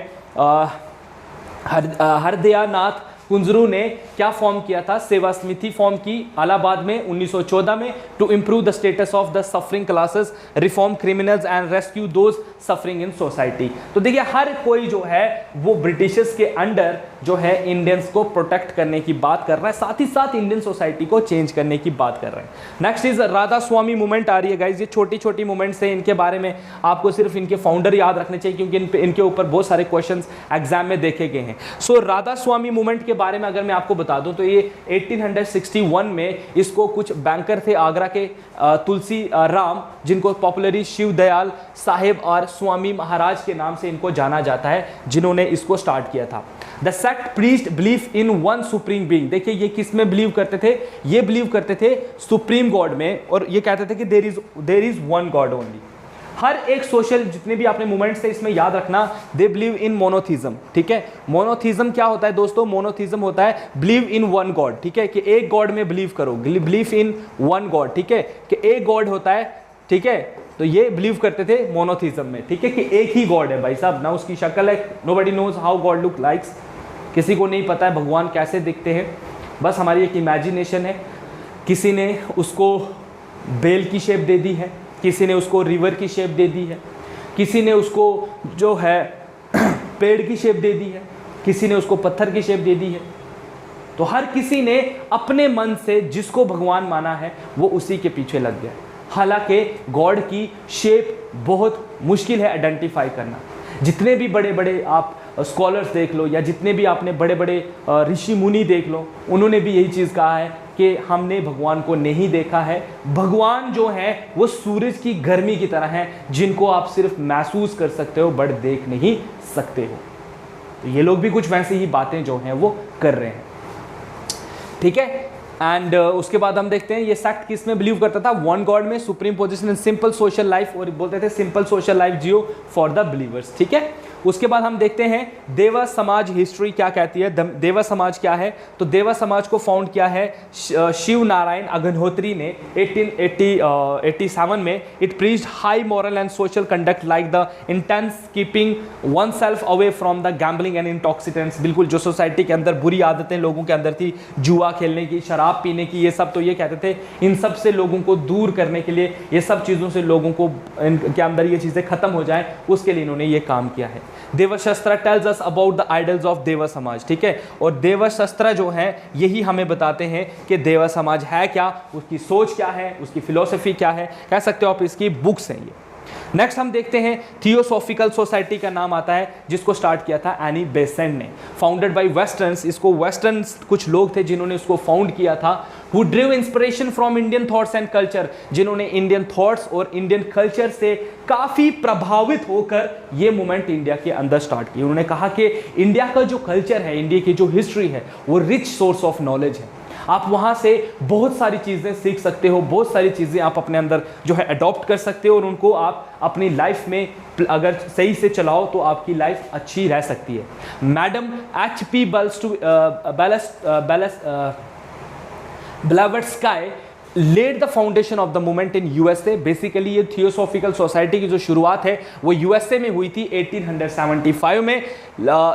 हरदया नाथ कुंजरू ने क्या फॉर्म किया था, सेवा समिति फॉर्म की इलाहाबाद में 1914 में, to improve the status of the suffering classes, reform criminals and rescue those suffering in society. तो देखिए हर कोई जो है वो ब्रिटिशर्स के अंडर जो है इंडियंस को प्रोटेक्ट करने की बात कर रहा है, साथ ही साथ इंडियन सोसाइटी को चेंज करने की बात कर रहे हैं। Next is Radha Swami movement आ रही है गाइज। ये छोटी छोटी मूवमेंट्स हैं, इनके बारे में आपको सिर्फ इनके फाउंडर याद रखने चाहिए, क्योंकि इनके ऊपर बहुत सारे क्वेश्चंस एग्जाम में देखे गए हैं। राधा स्वामी मूवमेंट के बारे में अगर मैं आपको बता दूं तो ये 1861 में इसको कुछ बैंकर थे आगरा के, तुलसी राम, जिनको पॉपुलरली शिव दयाल साहेब और स्वामी महाराज के नाम से इनको जाना जाता है, जिन्होंने इसको स्टार्ट किया था। The sect preached belief in one supreme being. देखिए ये किस में बिलीव करते थे, ये बिलीव करते थे सुप्रीम गॉड में, और ये कहते थे कि there is one God only. हर एक सोशल जितने भी आपने मूवमेंट्स थे इसमें याद रखना, दे बिलीव इन मोनोथीज्म, ठीक है। मोनोथीज्म क्या होता है दोस्तों? मोनोथीज्म होता है बिलीव इन वन गॉड, ठीक है, कि एक गॉड में बिलीव करो, बिलीव इन वन गॉड, ठीक है, कि एक गॉड होता है, ठीक है। तो ये बिलीव करते थे मोनोथीज्म में, ठीक है, कि एक ही गॉड है भाई साहब, ना उसकी शक्ल है, nobody knows how God look likes, किसी को नहीं पता है भगवान कैसे दिखते हैं, बस हमारी एक इमेजिनेशन है। किसी ने उसको बेल की शेप दे दी है, किसी ने उसको रिवर की शेप दे दी है, किसी ने उसको जो है पेड़ की शेप दे दी है, किसी ने उसको पत्थर की शेप दे दी है। तो हर किसी ने अपने मन से जिसको भगवान माना है वो उसी के पीछे लग गया। हालांकि गॉड की शेप बहुत मुश्किल है आइडेंटिफाई करना। जितने भी बड़े बड़े आप स्कॉलर्स देख लो या जितने भी आपने बड़े बड़े ऋषि मुनि देख लो, उन्होंने भी यही चीज़ कहा है कि हमने भगवान को नहीं देखा है। भगवान जो है वो सूरज की गर्मी की तरह है, जिनको आप सिर्फ महसूस कर सकते हो बट देख नहीं सकते हो। तो ये लोग भी कुछ वैसी ही बातें जो हैं वो कर रहे हैं, ठीक है। एंड उसके बाद हम देखते हैं ये सेक्ट किस में बिलीव करता था, वन गॉड में, supreme position in simple social life, और बोलते थे simple social life Jio for the believers, ठीक है। उसके बाद हम देखते हैं देवा समाज हिस्ट्री क्या कहती है। देवा समाज क्या है, तो देवा समाज को फाउंड किया है शिव नारायण अग्निहोत्री ने 1887 में। It preached high moral and social conduct like the intense keeping one self away from the gambling and intoxicants. बिल्कुल जो सोसाइटी के अंदर बुरी आदतें लोगों के अंदर थी, जुआ खेलने की, शराब पीने की, ये सब, तो ये कहते थे इन सब से लोगों को दूर करने के लिए, ये सब चीज़ों से लोगों को इनके अंदर ये चीज़ें खत्म हो जाएं, उसके लिए इन्होंने ये काम किया है। Devshastra tells us about the idols of Deva Samaj, ठीक है। और देवशस्त्र जो है यही हमें बताते हैं कि देवा समाज है क्या, उसकी सोच क्या है, उसकी फिलोसफी क्या है, कह सकते हो आप इसकी बुक्स हैं ये। नेक्स्ट हम देखते हैं थियोसॉफिकल सोसाइटी का नाम आता है, जिसको स्टार्ट किया था एनी बेसेंट ने, फाउंडेड बाय वेस्टर्न्स। इसको वेस्टर्न्स कुछ लोग थे जिन्होंने इसको फाउंड किया था, who drew inspiration from Indian thoughts and culture, जिन्होंने इंडियन थॉट्स और इंडियन कल्चर से काफ़ी प्रभावित होकर ये मूवमेंट इंडिया के अंदर स्टार्ट की। उन्होंने कहा कि इंडिया का जो कल्चर है, इंडिया की जो हिस्ट्री है, वो रिच सोर्स ऑफ नॉलेज है। आप वहाँ से बहुत सारी चीज़ें सीख सकते हो, बहुत सारी चीज़ें आप अपने अंदर जो है अडॉप्ट कर सकते हो, और उनको आप अपनी लाइफ में अगर सही से चलाओ तो आपकी लाइफ अच्छी रह सकती है। Madam H.P. Blavatsky led the foundation of the movement in USA. Basically ये थियोसॉफिकल सोसाइटी की जो शुरुआत है वो यूएसए में हुई थी 1875 में।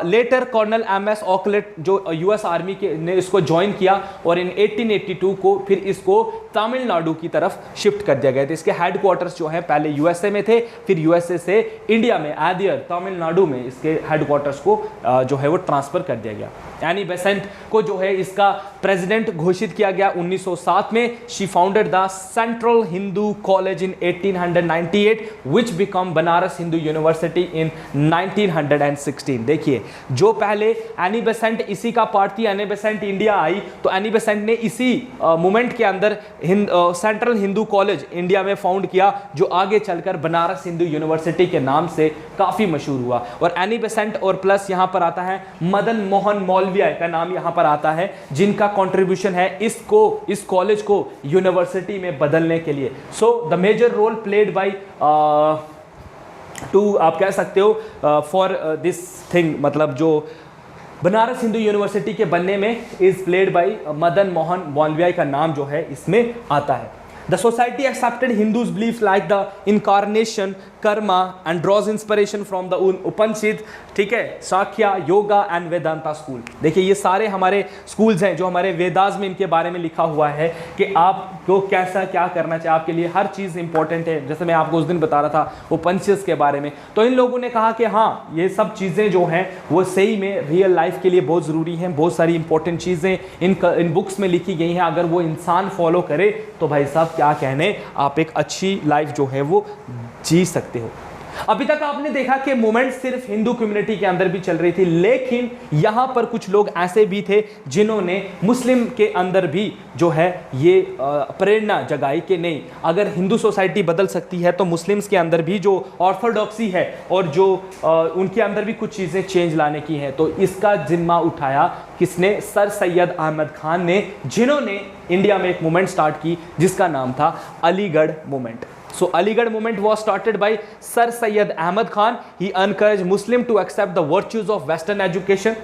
लेटर कर्नल MS ऑकलेट जो यूएस आर्मी के ने इसको ज्वाइन किया, और इन 1882 को फिर इसको तमिलनाडु की तरफ शिफ्ट कर दिया गया था। इसके हेडक्वार्टर्स जो है पहले यूएसए में थे, फिर यूएसए से इंडिया में एदियर तमिलनाडु में इसके हेडक्वार्टर्स को जो है वो ट्रांसफर कर दिया गया। एनी बेसेंट को जो है इसका प्रेसिडेंट घोषित किया गया 1907 में। She founded the central Hindu college in 1898 which become Banaras Hindu university in 1916। देखिए जो पहले एनी बेसेंट इसी का पार्ट थी, एनी बेसेंट इंडिया आई तो एनी बेसेंट ने इसी मूवमेंट के अंदर सेंट्रल हिंदू कॉलेज इंडिया में फाउंड किया, जो आगे चलकर बनारस हिंदू यूनिवर्सिटी के नाम से काफ़ी मशहूर हुआ। और एनी बेसेंट और प्लस यहाँ पर आता है मदन मोहन मौलविया का नाम यहाँ पर आता है, जिनका कंट्रीब्यूशन है इस कॉलेज को यूनिवर्सिटी में बदलने के लिए। So the major role played by to आप कह सकते हो फॉर दिस थिंग, मतलब जो बनारस हिंदू यूनिवर्सिटी के बनने में is played by Madan Mohan Malaviya का नाम जो है इसमें आता है। The society accepted Hindus belief like the incarnation, karma and draws inspiration from the Upanishad, ठीक है, साख्या, योगा एंड वेदांता स्कूल। देखिए ये सारे हमारे स्कूल्स हैं जो हमारे वेदास में इनके बारे में लिखा हुआ है कि आपको कैसा क्या करना चाहिए, आपके लिए हर चीज़ इंपॉर्टेंट है। जैसे मैं आपको उस दिन बता रहा था उपनिषद के बारे में, तो इन लोगों ने कहा कि हाँ ये सब चीज़ें जो हैं वो सही में रियल लाइफ के लिए बहुत ज़रूरी हैं। बहुत सारी इंपॉर्टेंट चीज़ें इन बुक्स में लिखी गई हैं, अगर वो इंसान फॉलो करे तो भाई साहब क्या कहने, आप एक अच्छी लाइफ जो है वो जी सकते हो। अभी तक आपने देखा कि मूवमेंट सिर्फ हिंदू कम्युनिटी के अंदर भी चल रही थी, लेकिन यहां पर कुछ लोग ऐसे भी थे जिन्होंने मुस्लिम के अंदर भी जो है ये प्रेरणा जगाई कि नहीं, अगर हिंदू सोसाइटी बदल सकती है तो मुस्लिम्स के अंदर भी जो ऑर्थोडॉक्सी है और जो उनके अंदर भी कुछ चीज़ें चेंज लाने की हैं। तो इसका जिम्मा उठाया किसने? सर सैयद अहमद खान ने, जिन्होंने इंडिया में एक मूवमेंट स्टार्ट की जिसका नाम था Aligarh movement. So Aligarh movement was started by Sir Syed Ahmad Khan. He encouraged Muslim to accept the virtues of Western education.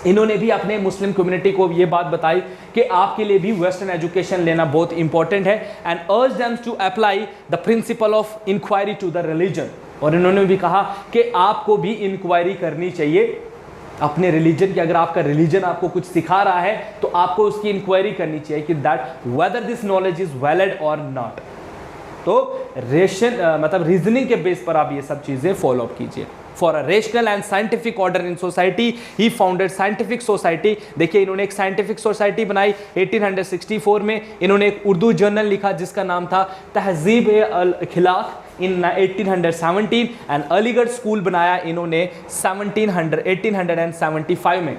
इन्होंने भी अपने मुस्लिम कम्युनिटी को ये बात बताई कि आपके लिए भी वेस्टर्न एजुकेशन लेना बहुत इंपॉर्टेंट है, and urge them to apply the principle of inquiry to the religion. और इन्होंने भी कहा कि आपको भी इंक्वायरी करनी चाहिए अपने रिलीजन की। अगर आपका रिलीजन आपको कुछ सिखा रहा है तो आपको उसकी इंक्वायरी करनी चाहिए कि that whether this knowledge is valid और नॉट। तो मतलब रीजनिंग के बेस पर आप ये सब चीज़ें फॉलो अप कीजिए। For a rational and scientific order in society he founded scientific society. देखिए इन्होंने एक साइंटिफिक सोसाइटी बनाई 1864 में। इन्होंने एक उर्दू जर्नल लिखा जिसका नाम था तहजीब अल खिलाक इन 1817 एंड अलीगढ़ स्कूल बनाया इन्होंने 1875 में।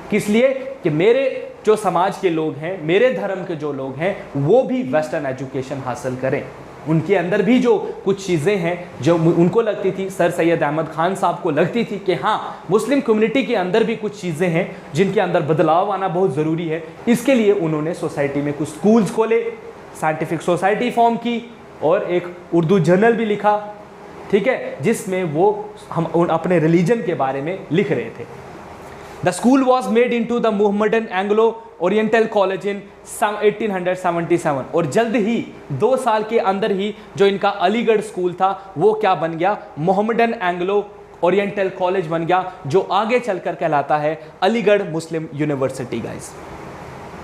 किस लिए? कि मेरे जो समाज के लोग हैं, मेरे धर्म के जो लोग हैं, वो भी वेस्टर्न एजुकेशन हासिल करें। उनके अंदर भी जो कुछ चीज़ें हैं जो उनको लगती थी, सर सैयद अहमद खान साहब को लगती थी कि हाँ मुस्लिम कम्युनिटी के अंदर भी कुछ चीज़ें हैं जिनके अंदर बदलाव आना बहुत ज़रूरी है। इसके लिए उन्होंने सोसाइटी में कुछ स्कूल्स खोले, साइंटिफिक सोसाइटी फॉर्म की और एक उर्दू जर्नल भी लिखा, ठीक है, जिसमें वो हम अपने रिलीजन के बारे में लिख रहे थे। The school was made in to the Mohammedan Anglo Oriental College in 1877 और जल्द ही 2 साल के अंदर ही जो इनका अलीगढ़ स्कूल था वो क्या बन गया? मोहम्मदन एंग्लो ओरिएंटल कॉलेज बन गया, जो आगे चलकर कहलाता है अलीगढ़ मुस्लिम यूनिवर्सिटी। गाइस,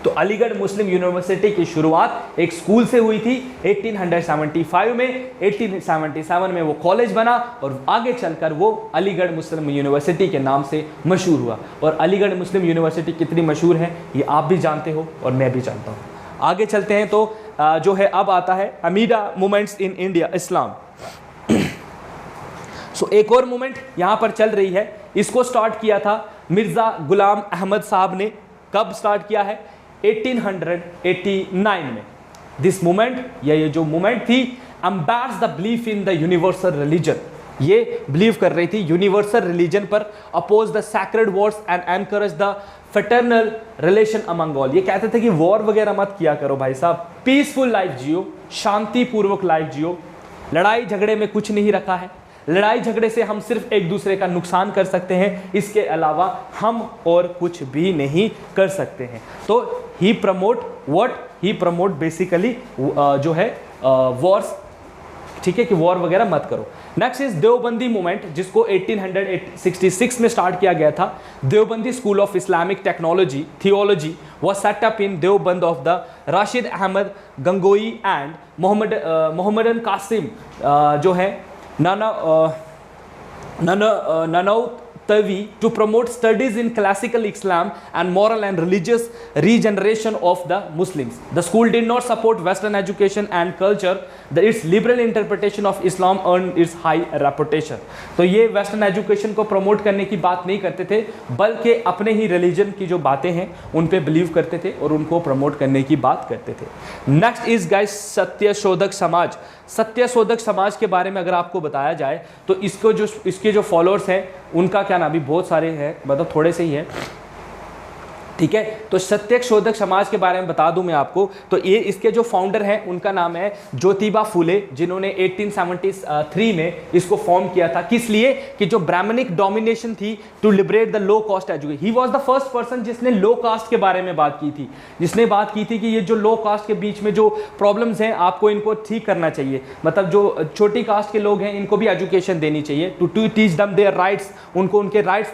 तो अलीगढ़ मुस्लिम यूनिवर्सिटी की शुरुआत एक स्कूल से हुई थी 1875 में। 1877 में वो कॉलेज बना और आगे चलकर वो अलीगढ़ मुस्लिम यूनिवर्सिटी के नाम से मशहूर हुआ। और अलीगढ़ मुस्लिम यूनिवर्सिटी कितनी मशहूर है ये आप भी जानते हो और मैं भी जानता हूँ। आगे चलते हैं तो जो है अब आता है अमीरा मूवमेंट्स इन इंडिया इस्लाम। सो एक और मूवमेंट यहाँ पर चल रही है, इसको स्टार्ट किया था मिर्ज़ा गुलाम अहमद साहब ने। कब स्टार्ट किया है? 1889 में। दिस मूवमेंट या ये जो मूवमेंट थी embraces the belief in the universal religion, ये बिलीव कर रही थी यूनिवर्सल रिलीजन पर, oppose the sacred wars and encourage the fraternal relation among all. ये कहते थे कि वॉर वगैरह मत किया करो भाई साहब, पीसफुल लाइफ जियो, शांतिपूर्वक लाइफ जियो, लड़ाई झगड़े में कुछ नहीं रखा है, लड़ाई झगड़े से हम सिर्फ एक दूसरे का नुकसान कर सकते हैं, इसके अलावा हम और कुछ भी नहीं कर सकते हैं। तो he promote what? He promote basically जो है वॉर्स, ठीक है, कि वॉर वगैरह मत करो। नेक्स्ट इज देवबंदी मूवमेंट, जिसको 1866 में स्टार्ट किया गया था। Deobandi school of Islamic technology theology was set up in Deoband of the Rashid Ahmad Gangohi and Muhammad Qasim जो है Nanavtavi to promote studies in classical Islam and moral and religious regeneration of the Muslims. The school did not support Western education and culture. Its liberal interpretation of Islam earned its high reputation. तो ये western education को promote करने की बात नहीं करते थे, बल्कि अपने ही रिलीजन की जो बातें हैं उन पे बिलीव करते थे और उनको प्रमोट करने की बात करते थे। Next is guys Satyashodhak Samaj. Satyashodhak Samaj के बारे में अगर आपको बताया जाए तो इसके जो फॉलोअर्स हैं उनका क्या नाम, अभी बहुत सारे हैं, मतलब थोड़े से ही हैं, ठीक है। तो सत्यशोधक समाज के बारे में बता दूं मैं आपको, तो ये इसके जो फाउंडर हैं उनका नाम है ज्योतिबा फुले, जिन्होंने 1873 में इसको फॉर्म किया था। किस लिए? कि जो ब्राह्मणिक डोमिनेशन थी to liberate the low caste education. He was the first person जिसने लो कास्ट के बारे में बात की थी, जिसने बात की थी कि ये जो लो कास्ट के बीच में जो प्रॉब्लम्स हैं आपको इनको ठीक करना चाहिए, मतलब जो छोटी कास्ट के लोग हैं इनको भी एजुकेशन देनी चाहिए, to teach them their rights, उनको उनके राइट्स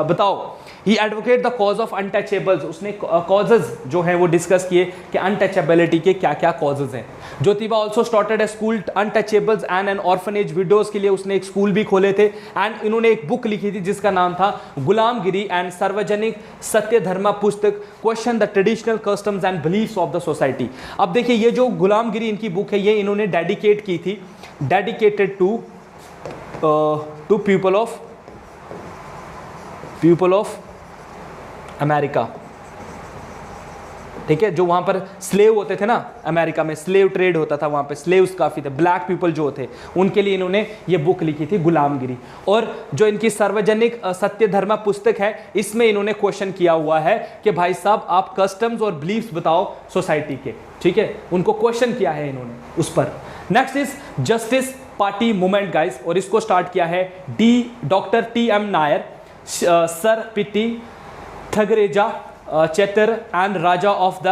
बताओ। He advocate the cause of untouchables, उसने कॉजेज जो हैं वो डिस्कस किए कि अनटचेबिलिटी के क्या क्या कॉजेज हैं। Jyotiba also started A school untouchables and N orphanage widows के लिए उसने एक स्कूल भी खोले थे। एंड इन्होंने एक बुक लिखी थी जिसका नाम था गुलामगिरी एंड सार्वजनिक सत्य धर्मा पुस्तक, question the traditional customs and beliefs of the society. अब देखिए ये जो गुलामगिरी इनकी बुक है ये इन्होंने डेडिकेट की थी, dedicated to people of America, ठीक है, जो वहाँ पर स्लेव होते थे ना, अमेरिका में स्लेव ट्रेड होता था, वहाँ पे स्लेव्स काफ़ी थे, ब्लैक पीपल जो थे, उनके लिए इन्होंने ये बुक लिखी थी गुलामगिरी। और जो इनकी सार्वजनिक सत्य धर्मा पुस्तक है इसमें इन्होंने क्वेश्चन किया हुआ है कि भाई साहब आप कस्टम्स और बिलीफ्स बताओ सोसाइटी के, ठीक है, उनको क्वेश्चन किया है इन्होंने उस पर। Next is justice party movement guys, और इसको स्टार्ट किया है doctor T M. Nair, sir P T. Thyagaraja, Chetty and Raja of the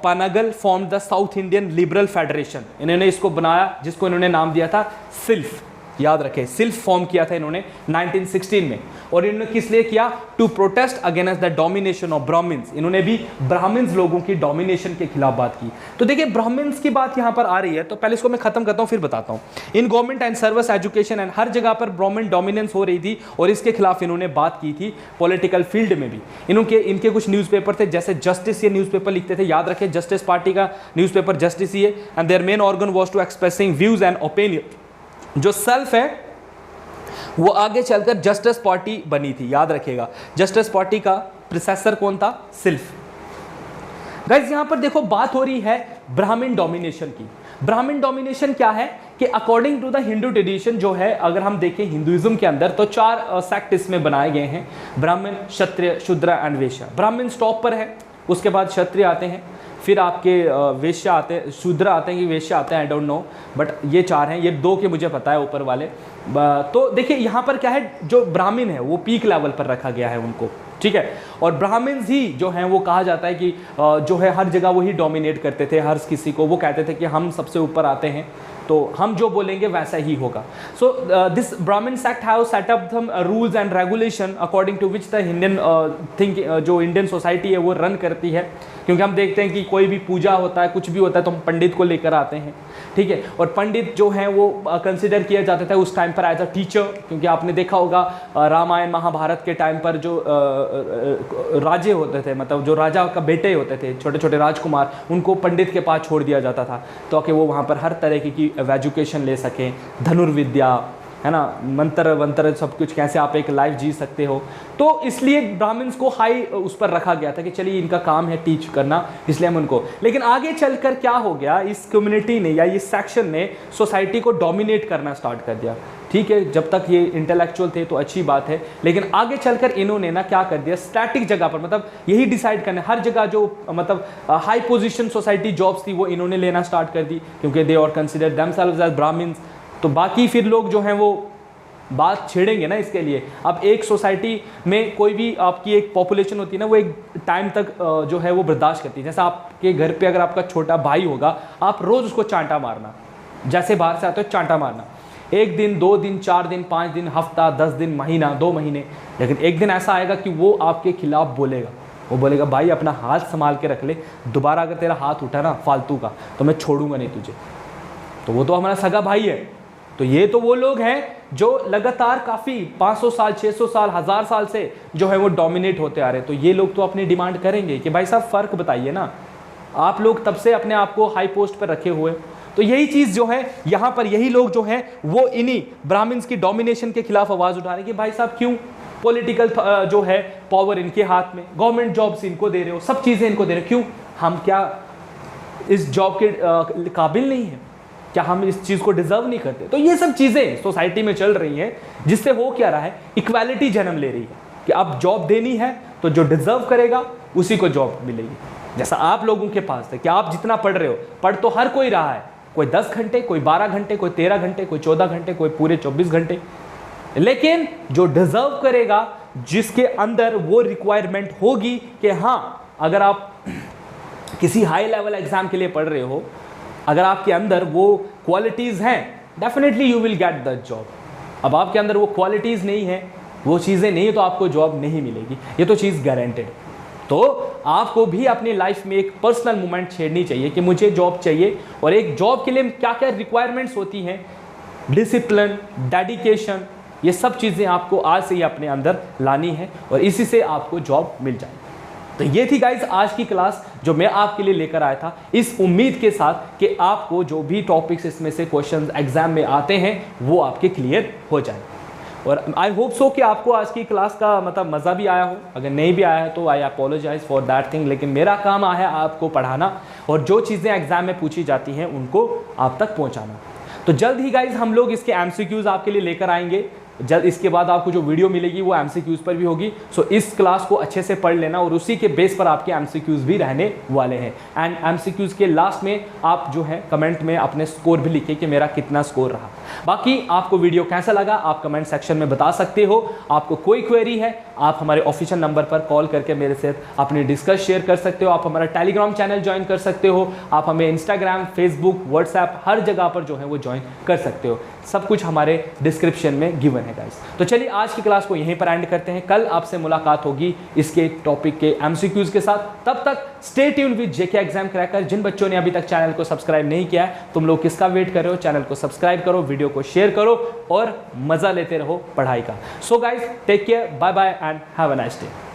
Panagal form the south Indian liberal federation. इन्होंने इसको बनाया जिसको इन्होंने नाम दिया था सिल्फ, याद रखें, सिल्फ फॉर्म किया था इन्होंने 1916 में। और इन्होंने किस लिए किया? To protest against the domination of Brahmins. इन्होंने भी ब्राह्मण्स लोगों की डोमिनेशन के खिलाफ बात की। तो देखिए ब्राह्मण्स की बात यहाँ पर आ रही है, तो पहले इसको मैं खत्म करता हूँ फिर बताता हूँ। In government and service education and हर जगह पर ब्राह्मण डोमिनेंस हो रही थी और इसके खिलाफ इन्होंने बात की थी। पॉलिटिकल फील्ड में भी इनके कुछ न्यूज़पेपर थे, जैसे जस्टिस ये न्यूज़पेपर लिखते थे, याद रखें जस्टिस पार्टी का न्यूज़पेपर जस्टिस ही है। And their main organ was to expressing views and opinion. जो सेल्फ है वो आगे चलकर जस्टिस पार्टी बनी थी, याद रखिएगा। जस्टिस पार्टी का प्रोसेसर कौन था? सिल्फ। गाइस यहां पर देखो बात हो रही है ब्राह्मण डोमिनेशन की। ब्राह्मण डोमिनेशन क्या है कि according to the Hindu tradition जो है, अगर हम देखें हिंदुइज्म के अंदर तो 4 सेक्ट इसमें बनाए गए हैं, ब्राह्मण, क्षत्रिय, शूद्र एंड वैश्य। ब्राह्मण टॉप पर है, उसके बाद क्षत्रिय आते हैं, फिर आपके वैश्य आते हैं, शूद्र आते हैं कि वैश्य आते हैं, आई डोंट नो, बट ये 4 हैं। ये 2 के मुझे पता है ऊपर वाले। तो देखिए यहाँ पर क्या है, जो ब्राह्मण है वो पीक लेवल पर रखा गया है उनको, ठीक है। और ब्राह्मण्स ही जो हैं वो कहा जाता है कि जो है हर जगह वही डोमिनेट करते थे हर किसी को। वो कहते थे कि हम सबसे ऊपर आते हैं तो हम जो बोलेंगे वैसा ही होगा। So this Brahmin sect have set up some rules and regulation according to which the Indian जो इंडियन सोसाइटी है वो रन करती है। क्योंकि हम देखते हैं कि कोई भी पूजा होता है, कुछ भी होता है, तो हम पंडित को लेकर आते हैं, ठीक है। और पंडित जो हैं वो कंसिडर किया जाता था उस टाइम पर एज अ टीचर। क्योंकि आपने देखा होगा रामायण महाभारत के टाइम पर जो राजे होते थे, मतलब जो राजा का बेटे होते थे, छोटे छोटे राजकुमार, उनको पंडित के पास छोड़ दिया जाता था ताकि वो वहाँ पर हर तरह की एजुकेशन ले सकें, धनुर्विद्या, है ना, मंत्र वंत्र सब कुछ, कैसे आप एक लाइफ जी सकते हो। तो इसलिए ब्राह्मण्स को हाई उस पर रखा गया था कि चलिए इनका काम है टीच करना, इसलिए हम उनको। लेकिन आगे चलकर क्या हो गया, इस कम्युनिटी ने या इस सेक्शन ने सोसाइटी को डोमिनेट करना स्टार्ट कर दिया, ठीक है। जब तक ये इंटेलेक्चुअल थे तो अच्छी बात है, लेकिन आगे चलकर इन्होंने ना क्या कर दिया, स्टैटिक जगह पर, मतलब यही डिसाइड करने हर जगह जो मतलब हाई पोजीशन सोसाइटी जॉब्स थी वो इन्होंने लेना स्टार्ट कर दी, क्योंकि they are consider themselves as Brahmins. तो बाकी फिर लोग जो हैं वो बात छेड़ेंगे ना इसके लिए। अब एक सोसाइटी में कोई भी आपकी एक पॉपुलेशन होती है ना, वो एक टाइम तक जो है वो बर्दाश्त करती है। जैसे आपके घर पे अगर आपका छोटा भाई होगा, आप रोज़ उसको चांटा मारना, जैसे बाहर से आते हो चांटा मारना, 1 दिन 2 दिन 4 दिन 5 दिन, हफ्ता 10 दिन, महीना 2 महीने, लेकिन एक दिन ऐसा आएगा कि वो आपके खिलाफ बोलेगा। वो बोलेगा भाई अपना हाथ संभाल के रख ले, दोबारा अगर तेरा हाथ उठा ना फालतू का तो मैं छोड़ूंगा नहीं तुझे। तो वो तो हमारा सगा भाई है। तो ये तो वो लोग हैं जो लगातार काफ़ी 500 साल 600 साल 1000 साल से जो है वो डोमिनेट होते आ रहे हैं। तो ये लोग तो अपनी डिमांड करेंगे कि भाई साहब फ़र्क बताइए ना, आप लोग तब से अपने आप को हाई पोस्ट पर रखे हुए। तो यही चीज़ जो है यहाँ पर यही लोग जो हैं वो इन्हीं ब्राह्मण्स की डोमिनेशन के खिलाफ आवाज़ उठा रहे हैं कि भाई साहब क्यों, पॉलिटिकल जो है पावर इनके हाथ में, गवर्नमेंट जॉब्स इनको दे रहे हो, सब चीज़ें इनको दे रहे हो, क्यों हम क्या इस जॉब के काबिल नहीं हैं? क्या हम इस चीज़ को डिजर्व नहीं करते? तो ये सब चीज़ें सोसाइटी में चल रही हैं, जिससे हो क्या रहा है, इक्वालिटी जन्म ले रही है कि अब जॉब देनी है तो जो डिजर्व करेगा उसी को जॉब मिलेगी। जैसा आप लोगों के पास है कि आप जितना पढ़ रहे हो, पढ़ तो हर कोई रहा है, कोई 10 घंटे, कोई 12 घंटे, कोई 13 घंटे, कोई 14 घंटे, कोई पूरे 24 घंटे, लेकिन जो डिजर्व करेगा, जिसके अंदर वो रिक्वायरमेंट होगी कि हाँ अगर आप किसी हाई लेवल एग्जाम के लिए पढ़ रहे हो, अगर आपके अंदर वो क्वालिटीज़ हैं, definitely you will get the job. अब आपके अंदर वो क्वालिटीज़ नहीं है, वो चीज़ें नहीं है, तो आपको जॉब नहीं मिलेगी, ये तो चीज़ गारंटेड। तो आपको भी अपनी लाइफ में एक पर्सनल मूवमेंट छेड़नी चाहिए कि मुझे जॉब चाहिए, और एक जॉब के लिए क्या क्या रिक्वायरमेंट्स होती हैं, डिसिप्लिन, डेडिकेशन, ये सब चीज़ें आपको आज से ही अपने अंदर लानी है और इसी से आपको जॉब मिल जाएगी। तो ये थी गाइज आज की क्लास जो मैं आपके लिए लेकर आया था, इस उम्मीद के साथ कि आपको जो भी टॉपिक्स इसमें से क्वेश्चंस एग्जाम में आते हैं वो आपके क्लियर हो जाए। और आई होप सो कि आपको आज की क्लास का मतलब मज़ा भी आया हो। अगर नहीं भी आया है तो आई अपोलोजाइज फॉर दैट थिंग, लेकिन मेरा काम है आपको पढ़ाना और जो चीज़ें एग्जाम में पूछी जाती हैं उनको आप तक पहुँचाना। तो जल्द ही गाइज हम लोग इसके MCQs आपके लिए लेकर आएंगे। जल्द इसके बाद आपको जो वीडियो मिलेगी वो MCQs पर भी होगी। सो इस क्लास को अच्छे से पढ़ लेना और उसी के बेस पर आपके MCQs भी रहने वाले हैं। एंड MCQs के लास्ट में आप जो है कमेंट में अपने स्कोर भी लिखिए कि मेरा कितना स्कोर रहा। बाकी आपको वीडियो कैसा लगा आप कमेंट सेक्शन में बता सकते हो। आपको कोई क्वेरी है आप हमारे ऑफिशियल नंबर पर कॉल करके मेरे से अपनी डिस्कस शेयर कर सकते हो। आप हमारा टेलीग्राम चैनल ज्वाइन कर सकते हो, आप हमें इंस्टाग्राम, फेसबुक, व्हाट्सएप हर जगह पर जो है वो ज्वाइन कर सकते हो। सब कुछ हमारे डिस्क्रिप्शन में गिवन है गाइस। तो चलिए आज की क्लास को यहीं पर एंड करते हैं। कल आपसे मुलाकात होगी इसके टॉपिक के एमसीक्यूज के साथ। तब तक stay tuned with J K exam cracker. जिन बच्चों ने अभी तक चैनल को सब्सक्राइब नहीं किया है, तुम लोग किसका वेट कर रहे हो? चैनल को सब्सक्राइब करो, वीडियो को शेयर करो और मजा लेते रहो पढ़ाई का। So guys, take care, bye bye and have a nice day.